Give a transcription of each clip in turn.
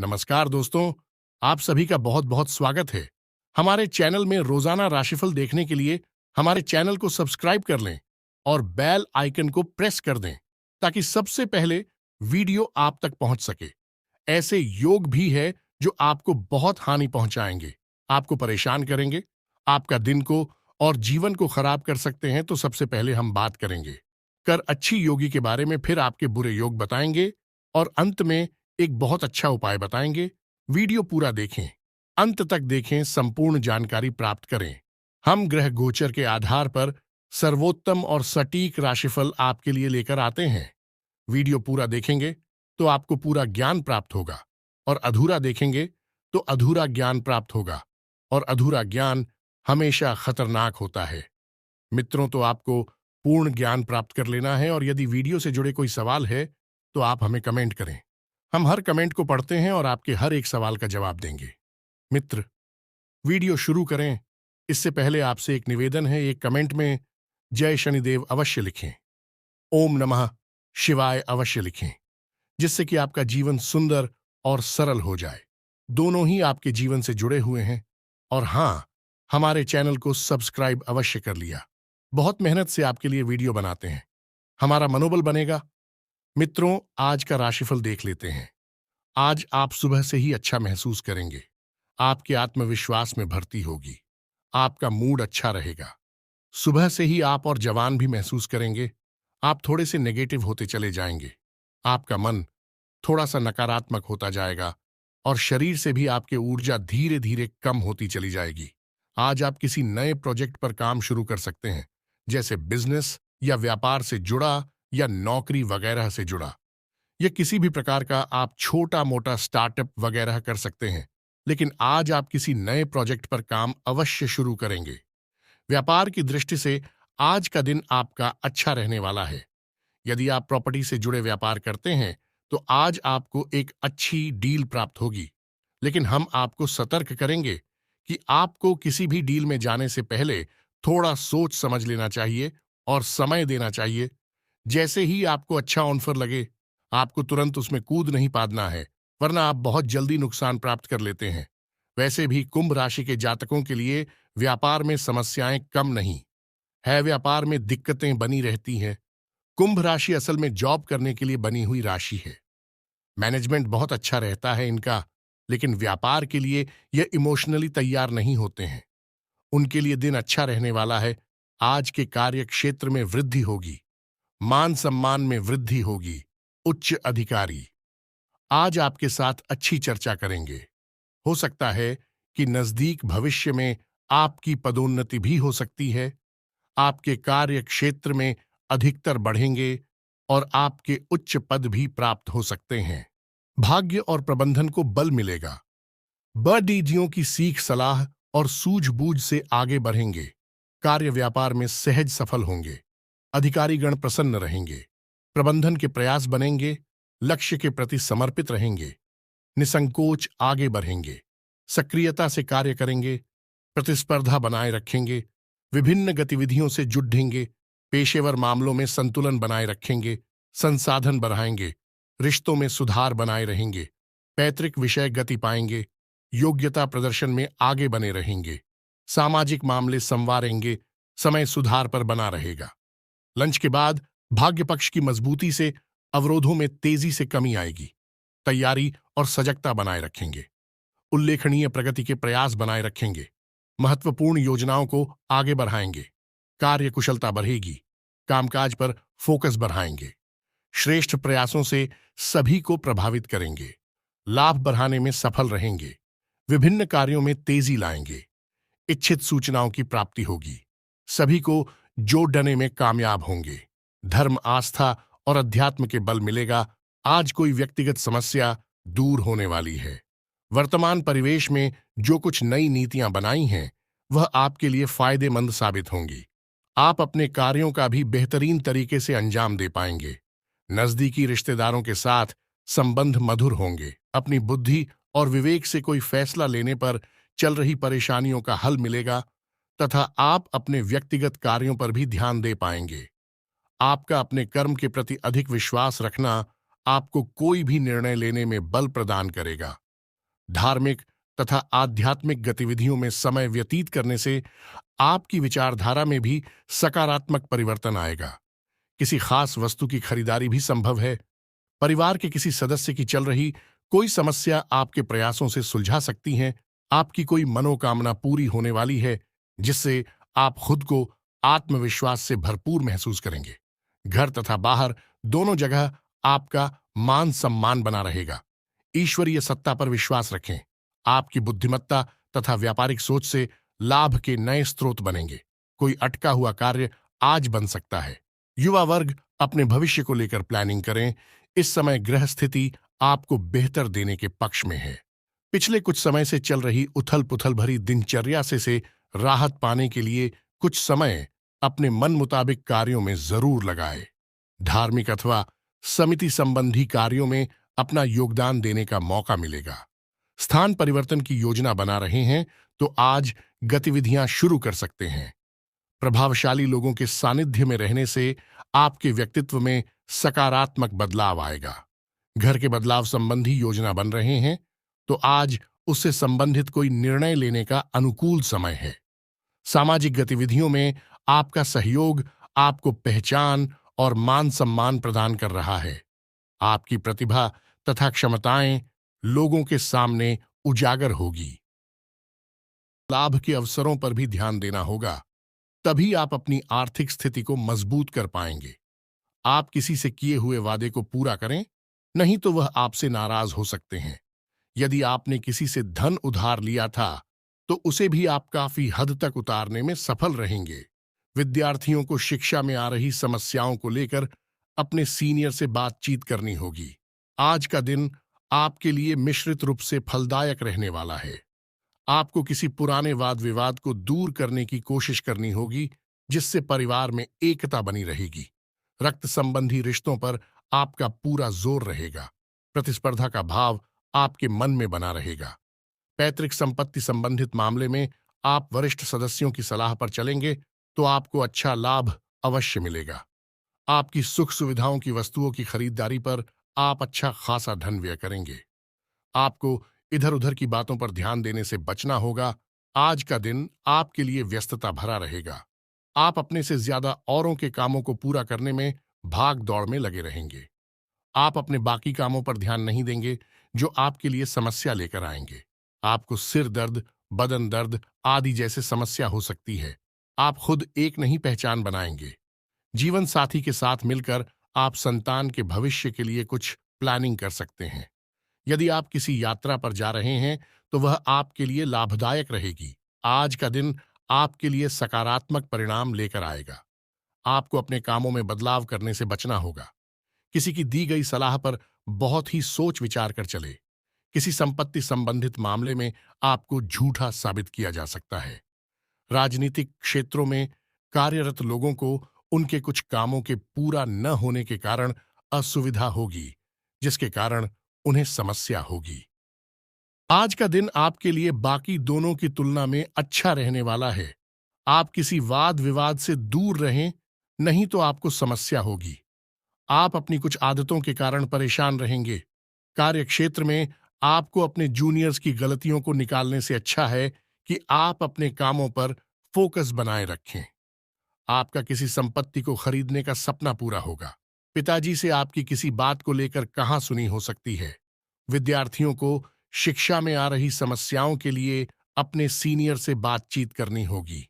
नमस्कार दोस्तों, आप सभी का बहुत बहुत स्वागत है। हमारे चैनल में रोजाना राशिफल देखने के लिए हमारे चैनल को सब्सक्राइब कर लें और बेल आइकन को प्रेस कर दें ताकि सबसे पहले वीडियो आप तक पहुंच सके। ऐसे योग भी है जो आपको बहुत हानि पहुंचाएंगे, आपको परेशान करेंगे, आपका दिन को और जीवन को खराब कर सकते हैं। तो सबसे पहले हम बात करेंगे कर अच्छी योगी के बारे में, फिर आपके बुरे योग बताएंगे और अंत में एक बहुत अच्छा उपाय बताएंगे। वीडियो पूरा देखें, अंत तक देखें, संपूर्ण जानकारी प्राप्त करें। हम ग्रह गोचर के आधार पर सर्वोत्तम और सटीक राशिफल आपके लिए लेकर आते हैं। वीडियो पूरा देखेंगे तो आपको पूरा ज्ञान प्राप्त होगा और अधूरा देखेंगे तो अधूरा ज्ञान प्राप्त होगा, और अधूरा ज्ञान हमेशा खतरनाक होता है। मित्रों, तो आपको पूर्ण ज्ञान प्राप्त कर लेना है, और यदि वीडियो से जुड़े कोई सवाल है तो आप हमें कमेंट करें। हम हर कमेंट को पढ़ते हैं और आपके हर एक सवाल का जवाब देंगे। मित्र, वीडियो शुरू करें इससे पहले आपसे एक निवेदन है, एक कमेंट में जय शनिदेव अवश्य लिखें, ओम नमः शिवाय अवश्य लिखें, जिससे कि आपका जीवन सुंदर और सरल हो जाए। दोनों ही आपके जीवन से जुड़े हुए हैं। और हाँ, हमारे चैनल को सब्सक्राइब अवश्य कर लिया। बहुत मेहनत से आपके लिए वीडियो बनाते हैं, हमारा मनोबल बनेगा। मित्रों, आज का राशिफल देख लेते हैं। आज आप सुबह से ही अच्छा महसूस करेंगे, आपके आत्मविश्वास में भर्ती होगी, आपका मूड अच्छा रहेगा। सुबह से ही आप और जवान भी महसूस करेंगे। आप थोड़े से नेगेटिव होते चले जाएंगे, आपका मन थोड़ा सा नकारात्मक होता जाएगा और शरीर से भी आपकी ऊर्जा धीरे धीरे कम होती चली जाएगी। आज आप किसी नए प्रोजेक्ट पर काम शुरू कर सकते हैं, जैसे बिजनेस या व्यापार से जुड़ा या नौकरी वगैरह से जुड़ा। या किसी भी प्रकार का आप छोटा मोटा स्टार्टअप वगैरह कर सकते हैं, लेकिन आज आप किसी नए प्रोजेक्ट पर काम अवश्य शुरू करेंगे। व्यापार की दृष्टि से आज का दिन आपका अच्छा रहने वाला है। यदि आप प्रॉपर्टी से जुड़े व्यापार करते हैं तो आज आपको एक अच्छी डील प्राप्त होगी, लेकिन हम आपको सतर्क करेंगे कि आपको किसी भी डील में जाने से पहले थोड़ा सोच समझ लेना चाहिए और समय देना चाहिए। जैसे ही आपको अच्छा ऑफर लगे, आपको तुरंत उसमें कूद नहीं पादना है, वरना आप बहुत जल्दी नुकसान प्राप्त कर लेते हैं। वैसे भी कुंभ राशि के जातकों के लिए व्यापार में समस्याएं कम नहीं है, व्यापार में दिक्कतें बनी रहती हैं। कुंभ राशि असल में जॉब करने के लिए बनी हुई राशि है। मैनेजमेंट बहुत अच्छा रहता है इनका, लेकिन व्यापार के लिए यह इमोशनली तैयार नहीं होते हैं। उनके लिए दिन अच्छा रहने वाला है। आज के कार्य क्षेत्र में वृद्धि होगी, मान सम्मान में वृद्धि होगी। उच्च अधिकारी आज आपके साथ अच्छी चर्चा करेंगे। हो सकता है कि नजदीक भविष्य में आपकी पदोन्नति भी हो सकती है। आपके कार्य क्षेत्र में अधिकतर बढ़ेंगे और आपके उच्च पद भी प्राप्त हो सकते हैं। भाग्य और प्रबंधन को बल मिलेगा। बड़ीजियों की सीख, सलाह और सूझबूझ से आगे बढ़ेंगे। कार्य व्यापार में सहज सफल होंगे। अधिकारीगण प्रसन्न रहेंगे। प्रबंधन के प्रयास बनेंगे। लक्ष्य के प्रति समर्पित रहेंगे। निसंकोच आगे बढ़ेंगे। सक्रियता से कार्य करेंगे। प्रतिस्पर्धा बनाए रखेंगे। विभिन्न गतिविधियों से जुड़ेंगे। पेशेवर मामलों में संतुलन बनाए रखेंगे। संसाधन बढ़ाएंगे। रिश्तों में सुधार बनाए रहेंगे। पैतृक विषय गति पाएंगे। योग्यता प्रदर्शन में आगे बने रहेंगे। सामाजिक मामले संवारेंगे। समय सुधार पर बना रहेगा। लंच के बाद भाग्य पक्ष की मजबूती से अवरोधों में तेजी से कमी आएगी। तैयारी और सजगता बनाए रखेंगे। उल्लेखनीय प्रगति के प्रयास बनाए रखेंगे। महत्वपूर्ण योजनाओं को आगे बढ़ाएंगे। कार्य कुशलता बढ़ेगी। कामकाज पर फोकस बढ़ाएंगे। श्रेष्ठ प्रयासों से सभी को प्रभावित करेंगे। लाभ बढ़ाने में सफल रहेंगे। विभिन्न कार्यों में तेजी लाएंगे। इच्छित सूचनाओं की प्राप्ति होगी। सभी को जोड़ने में कामयाब होंगे। धर्म, आस्था और अध्यात्म के बल मिलेगा। आज कोई व्यक्तिगत समस्या दूर होने वाली है। वर्तमान परिवेश में जो कुछ नई नीतियां बनाई हैं वह आपके लिए फायदेमंद साबित होंगी। आप अपने कार्यों का भी बेहतरीन तरीके से अंजाम दे पाएंगे। नजदीकी रिश्तेदारों के साथ संबंध मधुर होंगे। अपनी बुद्धि और विवेक से कोई फैसला लेने पर चल रही परेशानियों का हल मिलेगा तथा आप अपने व्यक्तिगत कार्यों पर भी ध्यान दे पाएंगे। आपका अपने कर्म के प्रति अधिक विश्वास रखना आपको कोई भी निर्णय लेने में बल प्रदान करेगा। धार्मिक तथा आध्यात्मिक गतिविधियों में समय व्यतीत करने से आपकी विचारधारा में भी सकारात्मक परिवर्तन आएगा। किसी खास वस्तु की खरीदारी भी संभव है। परिवार के किसी सदस्य की चल रही कोई समस्या आपके प्रयासों से सुलझा सकती है। आपकी कोई मनोकामना पूरी होने वाली है, जिससे आप खुद को आत्मविश्वास से भरपूर महसूस करेंगे। घर तथा बाहर दोनों जगह आपका मान सम्मान बना रहेगा। ईश्वरीय सत्ता पर विश्वास रखें। आपकी बुद्धिमत्ता तथा व्यापारिक सोच से लाभ के नए स्रोत बनेंगे। कोई अटका हुआ कार्य आज बन सकता है। युवा वर्ग अपने भविष्य को लेकर प्लानिंग करें। इस समय ग्रह स्थिति आपको बेहतर देने के पक्ष में है। पिछले कुछ समय से चल रही उथल पुथल भरी दिनचर्या से राहत पाने के लिए कुछ समय अपने मन मुताबिक कार्यों में जरूर लगाएं। धार्मिक अथवा समिति संबंधी कार्यों में अपना योगदान देने का मौका मिलेगा। स्थान परिवर्तन की योजना बना रहे हैं तो आज गतिविधियां शुरू कर सकते हैं। प्रभावशाली लोगों के सानिध्य में रहने से आपके व्यक्तित्व में सकारात्मक बदलाव आएगा। घर के बदलाव संबंधी योजना बन रहे हैं तो आज उससे संबंधित कोई निर्णय लेने का अनुकूल समय है। सामाजिक गतिविधियों में आपका सहयोग आपको पहचान और मान सम्मान प्रदान कर रहा है। आपकी प्रतिभा तथा क्षमताएं लोगों के सामने उजागर होगी। लाभ के अवसरों पर भी ध्यान देना होगा, तभी आप अपनी आर्थिक स्थिति को मजबूत कर पाएंगे। आप किसी से किए हुए वादे को पूरा करें, नहीं तो वह आपसे नाराज हो सकते हैं। यदि आपने किसी से धन उधार लिया था तो उसे भी आप काफी हद तक उतारने में सफल रहेंगे। विद्यार्थियों को शिक्षा में आ रही समस्याओं को लेकर अपने सीनियर से बातचीत करनी होगी। आज का दिन आपके लिए मिश्रित रूप से फलदायक रहने वाला है। आपको किसी पुराने वाद विवाद को दूर करने की कोशिश करनी होगी, जिससे परिवार में एकता बनी रहेगी। रक्त संबंधी रिश्तों पर आपका पूरा जोर रहेगा। प्रतिस्पर्धा का भाव आपके मन में बना रहेगा। पैतृक संपत्ति संबंधित मामले में आप वरिष्ठ सदस्यों की सलाह पर चलेंगे तो आपको अच्छा लाभ अवश्य मिलेगा। आपकी सुख सुविधाओं की वस्तुओं की खरीदारी पर आप अच्छा खासा धन व्यय करेंगे। आपको इधर उधर की बातों पर ध्यान देने से बचना होगा। आज का दिन आपके लिए व्यस्तता भरा रहेगा। आप अपने से ज्यादा औरों के कामों को पूरा करने में भाग दौड़ में लगे रहेंगे। आप अपने बाकी कामों पर ध्यान नहीं देंगे जो आपके लिए समस्या लेकर आएंगे। आपको सिर दर्द, बदन दर्द आदि जैसे समस्या हो सकती है। आप खुद एक नहीं पहचान बनाएंगे। जीवन साथी के साथ मिलकर आप संतान के भविष्य के लिए कुछ प्लानिंग कर सकते हैं। यदि आप किसी यात्रा पर जा रहे हैं तो वह आपके लिए लाभदायक रहेगी। आज का दिन आपके लिए सकारात्मक परिणाम लेकर आएगा। आपको अपने कामों में बदलाव करने से बचना होगा। किसी की दी गई सलाह पर बहुत ही सोच विचार कर चले। किसी संपत्ति संबंधित मामले में आपको झूठा साबित किया जा सकता है। राजनीतिक क्षेत्रों में कार्यरत लोगों को उनके कुछ कामों के पूरा न होने के कारण असुविधा होगी, जिसके कारण उन्हें समस्या होगी। आज का दिन आपके लिए बाकी दोनों की तुलना में अच्छा रहने वाला है। आप किसी वाद विवाद से दूर रहें, नहीं तो आपको समस्या होगी। आप अपनी कुछ आदतों के कारण परेशान रहेंगे। कार्यक्षेत्र में आपको अपने जूनियर्स की गलतियों को निकालने से अच्छा है कि आप अपने कामों पर फोकस बनाए रखें। आपका किसी संपत्ति को खरीदने का सपना पूरा होगा। पिताजी से आपकी किसी बात को लेकर कहां सुनी हो सकती है। विद्यार्थियों को शिक्षा में आ रही समस्याओं के लिए अपने सीनियर से बातचीत करनी होगी।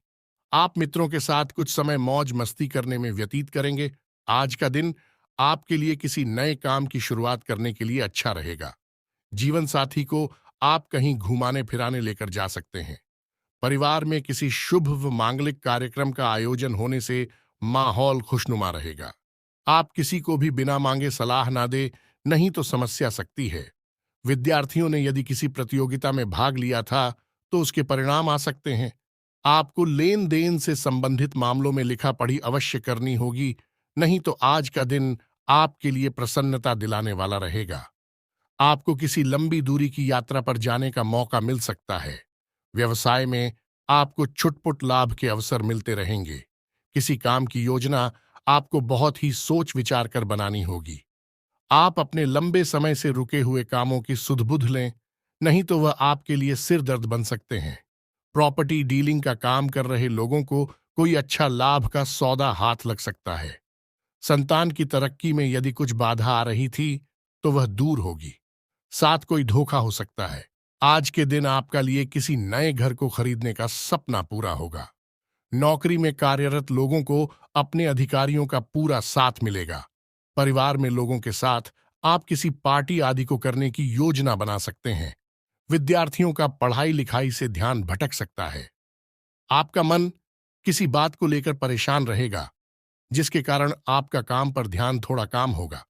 आप मित्रों के साथ कुछ समय मौज मस्ती करने में व्यतीत करेंगे। आज का दिन आपके लिए किसी नए काम की शुरुआत करने के लिए अच्छा रहेगा। जीवन साथी को आप कहीं घुमाने फिराने लेकर जा सकते हैं। परिवार में किसी शुभ व मांगलिक कार्यक्रम का आयोजन होने से माहौल खुशनुमा रहेगा। आप किसी को भी बिना मांगे सलाह ना दे, नहीं तो समस्या सकती है। विद्यार्थियों ने यदि किसी प्रतियोगिता में भाग लिया था तो उसके परिणाम आ सकते हैं। आपको लेन देन से संबंधित मामलों में लिखा पढ़ी अवश्य करनी होगी, नहीं तो आज का दिन आपके लिए प्रसन्नता दिलाने वाला रहेगा। आपको किसी लंबी दूरी की यात्रा पर जाने का मौका मिल सकता है। व्यवसाय में आपको छुटपुट लाभ के अवसर मिलते रहेंगे। किसी काम की योजना आपको बहुत ही सोच विचार कर बनानी होगी। आप अपने लंबे समय से रुके हुए कामों की सुध-बुध लें, नहीं तो वह आपके लिए सिर दर्द बन सकते हैं। प्रॉपर्टी डीलिंग का काम कर रहे लोगों को कोई अच्छा लाभ का सौदा हाथ लग सकता है। संतान की तरक्की में यदि कुछ बाधा आ रही थी तो वह दूर होगी। साथ कोई धोखा हो सकता है। आज के दिन आपका लिए किसी नए घर को खरीदने का सपना पूरा होगा। नौकरी में कार्यरत लोगों को अपने अधिकारियों का पूरा साथ मिलेगा। परिवार में लोगों के साथ आप किसी पार्टी आदि को करने की योजना बना सकते हैं। विद्यार्थियों का पढ़ाई लिखाई से ध्यान भटक सकता है। आपका मन किसी बात को लेकर परेशान रहेगा, जिसके कारण आपका काम पर ध्यान थोड़ा काम होगा।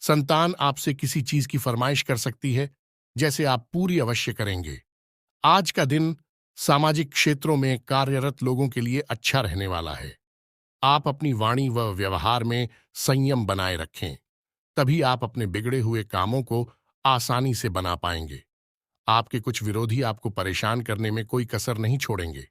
संतान आपसे किसी चीज की फरमाइश कर सकती है, जैसे आप पूरी अवश्य करेंगे। आज का दिन सामाजिक क्षेत्रों में कार्यरत लोगों के लिए अच्छा रहने वाला है। आप अपनी वाणी व व्यवहार में संयम बनाए रखें, तभी आप अपने बिगड़े हुए कामों को आसानी से बना पाएंगे। आपके कुछ विरोधी आपको परेशान करने में कोई कसर नहीं छोड़ेंगे।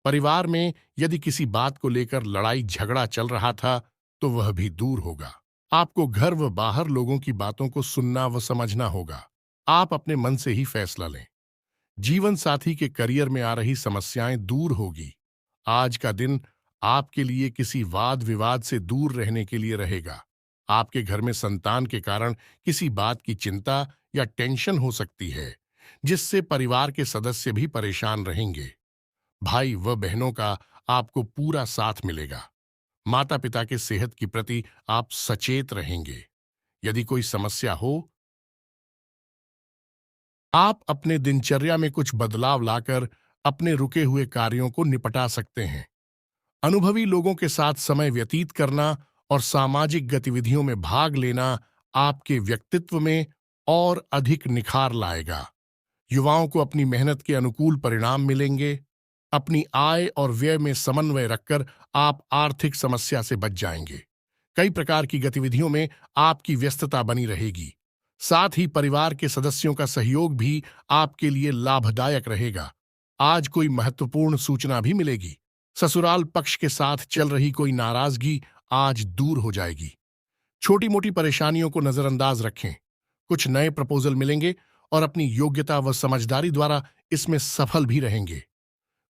परिवार में यदि किसी बात को लेकर लड़ाई झगड़ा चल रहा था तो वह भी दूर होगा। आपको घर व बाहर लोगों की बातों को सुनना व समझना होगा। आप अपने मन से ही फैसला लें। जीवन साथी के करियर में आ रही समस्याएं दूर होगी। आज का दिन आपके लिए किसी वाद विवाद से दूर रहने के लिए रहेगा। आपके घर में संतान के कारण किसी बात की चिंता या टेंशन हो सकती है, जिससे परिवार के सदस्य भी परेशान रहेंगे। भाई व बहनों का आपको पूरा साथ मिलेगा। माता पिता के सेहत की प्रति आप सचेत रहेंगे। यदि कोई समस्या हो, आप अपने दिनचर्या में कुछ बदलाव लाकर अपने रुके हुए कार्यों को निपटा सकते हैं। अनुभवी लोगों के साथ समय व्यतीत करना और सामाजिक गतिविधियों में भाग लेना आपके व्यक्तित्व में और अधिक निखार लाएगा। युवाओं को अपनी मेहनत के अनुकूल परिणाम मिलेंगे। अपनी आय और व्यय में समन्वय रखकर आप आर्थिक समस्या से बच जाएंगे। कई प्रकार की गतिविधियों में आपकी व्यस्तता बनी रहेगी। साथ ही परिवार के सदस्यों का सहयोग भी आपके लिए लाभदायक रहेगा। आज कोई महत्वपूर्ण सूचना भी मिलेगी। ससुराल पक्ष के साथ चल रही कोई नाराजगी आज दूर हो जाएगी। छोटी मोटी परेशानियों को नजरअंदाज रखें। कुछ नए प्रपोजल मिलेंगे और अपनी योग्यता व समझदारी द्वारा इसमें सफल भी रहेंगे।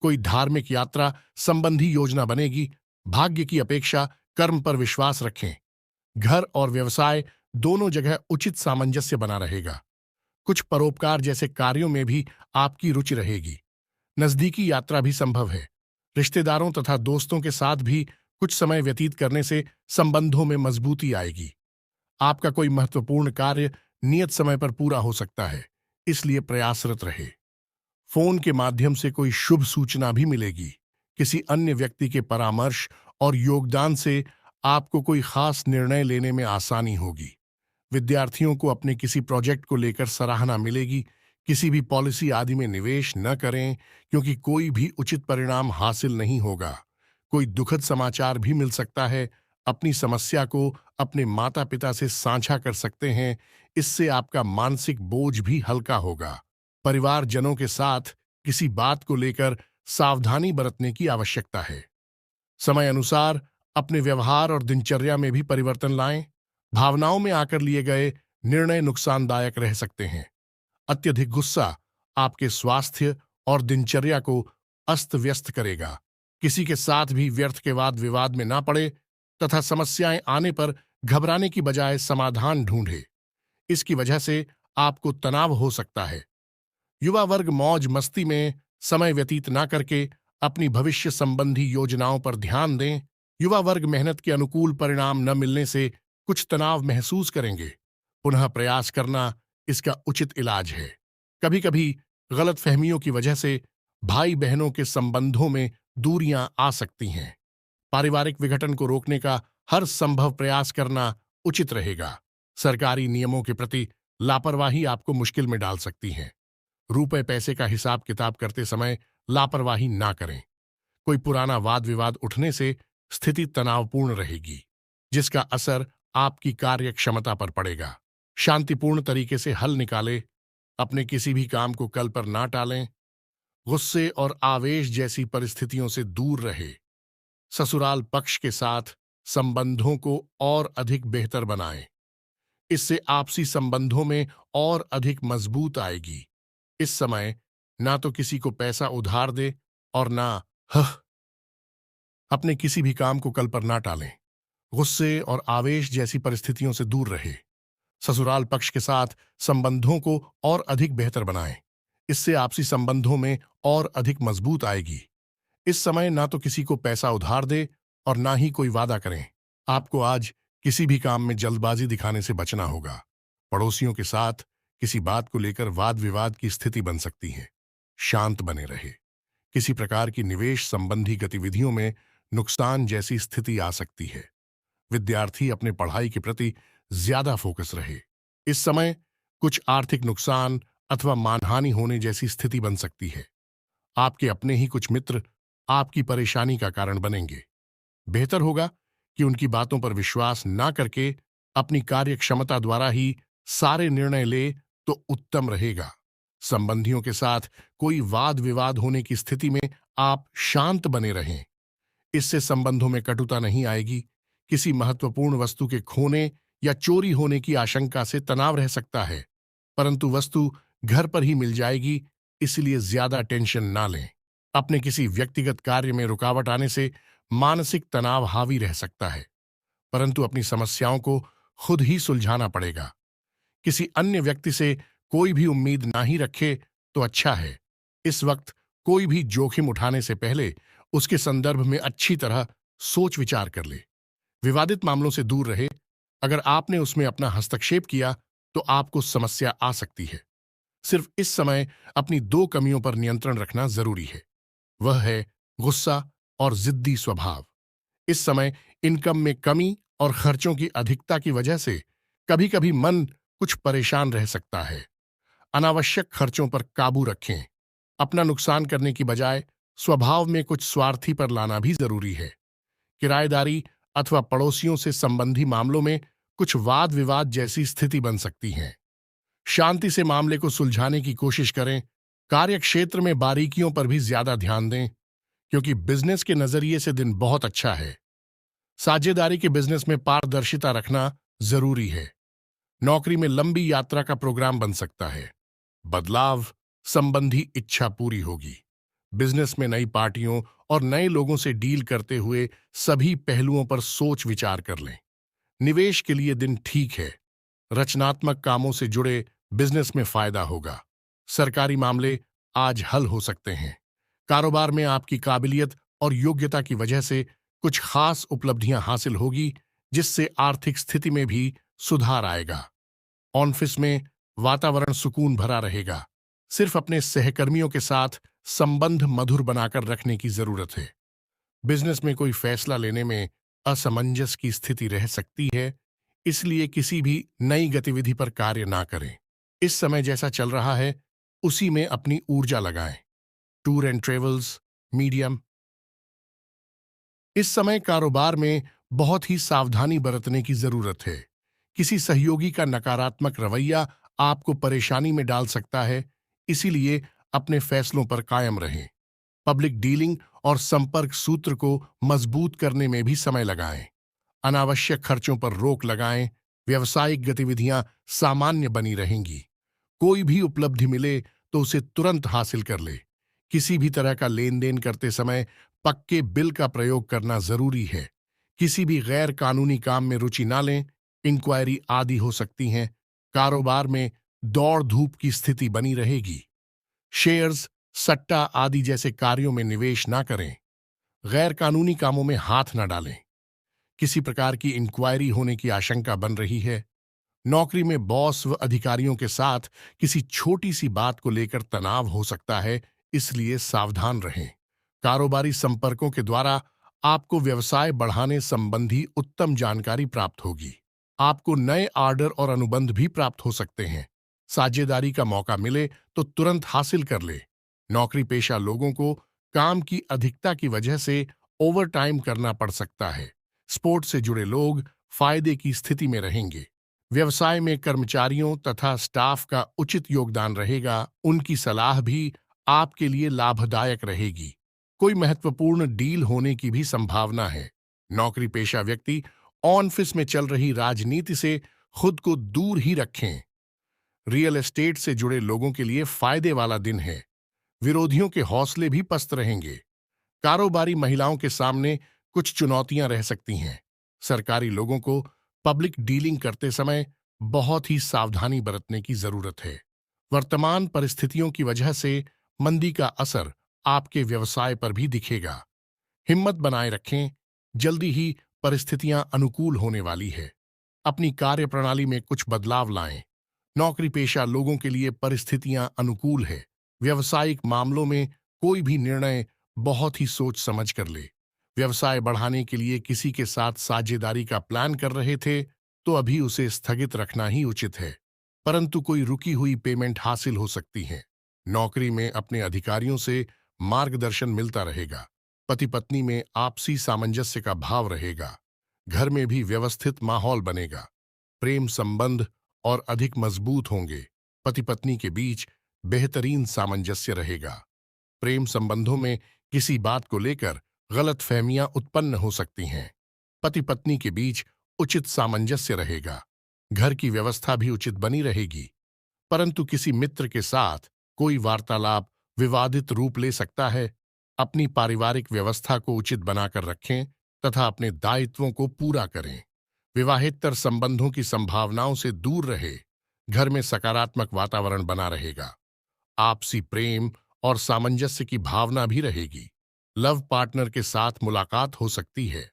कोई धार्मिक यात्रा संबंधी योजना बनेगी। भाग्य की अपेक्षा कर्म पर विश्वास रखें। घर और व्यवसाय दोनों जगह उचित सामंजस्य बना रहेगा। कुछ परोपकार जैसे कार्यों में भी आपकी रुचि रहेगी। नजदीकी यात्रा भी संभव है। रिश्तेदारों तथा दोस्तों के साथ भी कुछ समय व्यतीत करने से संबंधों में मजबूती आएगी। आपका कोई महत्वपूर्ण कार्य नियत समय पर पूरा हो सकता है, इसलिए प्रयासरत रहे। फोन के माध्यम से कोई शुभ सूचना भी मिलेगी। किसी अन्य व्यक्ति के परामर्श और योगदान से आपको कोई खास निर्णय लेने में आसानी होगी। विद्यार्थियों को अपने किसी प्रोजेक्ट को लेकर सराहना मिलेगी। किसी भी पॉलिसी आदि में निवेश न करें, क्योंकि कोई भी उचित परिणाम हासिल नहीं होगा। कोई दुखद समाचार भी मिल सकता है। अपनी समस्या को अपने माता पिता से साझा कर सकते हैं। इससे आपका मानसिक बोझ भी हल्का होगा। परिवारजनों के साथ किसी बात को लेकर सावधानी बरतने की आवश्यकता है। समय अनुसार अपने व्यवहार और दिनचर्या में भी परिवर्तन लाएं। भावनाओं में आकर लिए गए निर्णय नुकसानदायक रह सकते हैं। अत्यधिक गुस्सा आपके स्वास्थ्य और दिनचर्या को अस्त व्यस्त करेगा। किसी के साथ भी व्यर्थ के वाद विवाद में ना पड़े तथा समस्याएं आने पर घबराने की बजाय समाधान ढूंढे। इसकी वजह से आपको तनाव हो सकता है। युवा वर्ग मौज मस्ती में समय व्यतीत ना करके अपनी भविष्य संबंधी योजनाओं पर ध्यान दें। युवा वर्ग मेहनत के अनुकूल परिणाम न मिलने से कुछ तनाव महसूस करेंगे। पुनः प्रयास करना इसका उचित इलाज है। कभी कभी गलतफहमियों की वजह से भाई बहनों के संबंधों में दूरियां आ सकती हैं। पारिवारिक विघटन को रोकने का हर संभव प्रयास करना उचित रहेगा। सरकारी नियमों के प्रति लापरवाही आपको मुश्किल में डाल सकती है। रुपए पैसे का हिसाब किताब करते समय लापरवाही ना करें। कोई पुराना वाद विवाद उठने से स्थिति तनावपूर्ण रहेगी, जिसका असर आपकी कार्य क्षमता पर पड़ेगा। शांतिपूर्ण तरीके से हल निकालें। अपने किसी भी काम को कल पर ना टालें। गुस्से और आवेश जैसी परिस्थितियों से दूर रहे। ससुराल पक्ष के साथ संबंधों को और अधिक बेहतर बनाएं। इससे आपसी संबंधों में और अधिक मजबूत आएगी। इस समय ना तो किसी को पैसा उधार दे और ना हह अपने किसी भी काम को कल पर ना टालें। गुस्से और आवेश जैसी परिस्थितियों से दूर रहे। ससुराल पक्ष के साथ संबंधों को और अधिक बेहतर बनाएं। इससे आपसी संबंधों में और अधिक मजबूत आएगी। इस समय ना तो किसी को पैसा उधार दे और ना ही कोई वादा करें। आपको आज किसी भी काम में जल्दबाजी दिखाने से बचना होगा। पड़ोसियों के साथ किसी बात को लेकर वाद विवाद की स्थिति बन सकती है। शांत बने रहे। किसी प्रकार की निवेश संबंधी गतिविधियों में नुकसान जैसी स्थिति आ सकती है। विद्यार्थी अपने पढ़ाई के प्रति ज्यादा फोकस रहे। इस समय कुछ आर्थिक नुकसान अथवा मानहानि होने जैसी स्थिति बन सकती है। आपके अपने ही कुछ मित्र आपकी परेशानी का कारण बनेंगे। बेहतर होगा कि उनकी बातों पर विश्वास ना करके अपनी कार्य क्षमता द्वारा ही सारे निर्णय ले तो उत्तम रहेगा। संबंधियों के साथ कोई वाद विवाद होने की स्थिति में आप शांत बने रहें। इससे संबंधों में कटुता नहीं आएगी। किसी महत्वपूर्ण वस्तु के खोने या चोरी होने की आशंका से तनाव रह सकता है, परंतु वस्तु घर पर ही मिल जाएगी, इसलिए ज्यादा टेंशन ना लें। अपने किसी व्यक्तिगत कार्य में रुकावट आने से मानसिक तनाव हावी रह सकता है, परंतु अपनी समस्याओं को खुद ही सुलझाना पड़ेगा। किसी अन्य व्यक्ति से कोई भी उम्मीद ना ही रखे तो अच्छा है। इस वक्त कोई भी जोखिम उठाने से पहले उसके संदर्भ में अच्छी तरह सोच विचार कर ले। विवादित मामलों से दूर रहे। अगर आपने उसमें अपना हस्तक्षेप किया तो आपको समस्या आ सकती है। सिर्फ इस समय अपनी दो कमियों पर नियंत्रण रखना जरूरी है। वह है गुस्सा और जिद्दी स्वभाव। इस समय इनकम में कमी और खर्चों की अधिकता की वजह से कभी कभी मन कुछ परेशान रह सकता है। अनावश्यक खर्चों पर काबू रखें। अपना नुकसान करने की बजाय स्वभाव में कुछ स्वार्थी पर लाना भी जरूरी है। किराएदारी अथवा पड़ोसियों से संबंधी मामलों में कुछ वाद विवाद जैसी स्थिति बन सकती है। शांति से मामले को सुलझाने की कोशिश करें। कार्य क्षेत्र में बारीकियों पर भी ज्यादा ध्यान दें, क्योंकि बिजनेस के नजरिए से दिन बहुत अच्छा है। साझेदारी के बिजनेस में पारदर्शिता रखना जरूरी है। नौकरी में लंबी यात्रा का प्रोग्राम बन सकता है। बदलाव संबंधी इच्छा पूरी होगी। बिजनेस में नई पार्टियों और नए लोगों से डील करते हुए सभी पहलुओं पर सोच विचार कर लें। निवेश के लिए दिन ठीक है। रचनात्मक कामों से जुड़े बिजनेस में फायदा होगा। सरकारी मामले आज हल हो सकते हैं। कारोबार में आपकी काबिलियत और योग्यता की वजह से कुछ खास उपलब्धियां हासिल होगी, जिससे आर्थिक स्थिति में भी सुधार आएगा। ऑफिस में वातावरण सुकून भरा रहेगा। सिर्फ अपने सहकर्मियों के साथ संबंध मधुर बनाकर रखने की जरूरत है। बिजनेस में कोई फैसला लेने में असमंजस की स्थिति रह सकती है, इसलिए किसी भी नई गतिविधि पर कार्य ना करें। इस समय जैसा चल रहा है उसी में अपनी ऊर्जा लगाएं। Tour and travels medium. इस समय कारोबार में बहुत ही सावधानी बरतने की जरूरत है। किसी सहयोगी का नकारात्मक रवैया आपको परेशानी में डाल सकता है, इसीलिए अपने फैसलों पर कायम रहें। पब्लिक डीलिंग और संपर्क सूत्र को मजबूत करने में भी समय लगाएं। अनावश्यक खर्चों पर रोक लगाएं। व्यावसायिक गतिविधियां सामान्य बनी रहेंगी। कोई भी उपलब्धि मिले तो उसे तुरंत हासिल कर ले। किसी भी तरह का लेन देन करते समय पक्के बिल का प्रयोग करना जरूरी है। किसी भी गैर कानूनी काम में रुचि ना लें। इंक्वायरी आदि हो सकती हैं। कारोबार में दौड़ धूप की स्थिति बनी रहेगी। शेयर्स, सट्टा आदि जैसे कार्यों में निवेश ना करें। गैर कानूनी कामों में हाथ न डालें। किसी प्रकार की इंक्वायरी होने की आशंका बन रही है। नौकरी में बॉस व अधिकारियों के साथ किसी छोटी सी बात को लेकर तनाव हो सकता है, इसलिए सावधान रहें। कारोबारी संपर्कों के द्वारा आपको व्यवसाय बढ़ाने संबंधी उत्तम जानकारी प्राप्त होगी। आपको नए ऑर्डर और अनुबंध भी प्राप्त हो सकते हैं। साझेदारी का मौका मिले तो तुरंत हासिल कर ले। नौकरी पेशा लोगों को काम की अधिकता की वजह से ओवरटाइम करना पड़ सकता है। स्पोर्ट्स से जुड़े लोग फायदे की स्थिति में रहेंगे। व्यवसाय में कर्मचारियों तथा स्टाफ का उचित योगदान रहेगा। उनकी सलाह भी आपके लिए लाभदायक रहेगी। कोई महत्वपूर्ण डील होने की भी संभावना है। नौकरी पेशा व्यक्ति ऑफिस में चल रही राजनीति से खुद को दूर ही रखें। रियल एस्टेट से जुड़े लोगों के लिए फायदे वाला दिन है। विरोधियों के हौसले भी पस्त रहेंगे। कारोबारी महिलाओं के सामने कुछ चुनौतियां रह सकती हैं। सरकारी लोगों को पब्लिक डीलिंग करते समय बहुत ही सावधानी बरतने की जरूरत है। वर्तमान परिस्थितियों की वजह से मंदी का असर आपके व्यवसाय पर भी दिखेगा। हिम्मत बनाए रखें, जल्दी ही परिस्थितियां अनुकूल होने वाली है। अपनी कार्यप्रणाली में कुछ बदलाव लाएं। नौकरी पेशा लोगों के लिए परिस्थितियां अनुकूल है। व्यवसायिक मामलों में कोई भी निर्णय बहुत ही सोच समझ कर ले। व्यवसाय बढ़ाने के लिए किसी के साथ साझेदारी का प्लान कर रहे थे तो अभी उसे स्थगित रखना ही उचित है। परंतु कोई रुकी हुई पेमेंट हासिल हो सकती है। नौकरी में अपने अधिकारियों से मार्गदर्शन मिलता रहेगा। पति पत्नी में आपसी सामंजस्य का भाव रहेगा। घर में भी व्यवस्थित माहौल बनेगा। प्रेम संबंध और अधिक मजबूत होंगे। पति पत्नी के बीच बेहतरीन सामंजस्य रहेगा। प्रेम संबंधों में किसी बात को लेकर गलतफहमियां उत्पन्न हो सकती हैं। पति पत्नी के बीच उचित सामंजस्य रहेगा। घर की व्यवस्था भी उचित बनी रहेगी। परंतु किसी मित्र के साथ कोई वार्तालाप विवादित रूप ले सकता है। अपनी पारिवारिक व्यवस्था को उचित बनाकर रखें तथा अपने दायित्वों को पूरा करें। विवाहेतर संबंधों की संभावनाओं से दूर रहे। घर में सकारात्मक वातावरण बना रहेगा। आपसी प्रेम और सामंजस्य की भावना भी रहेगी। लव पार्टनर के साथ मुलाकात हो सकती है।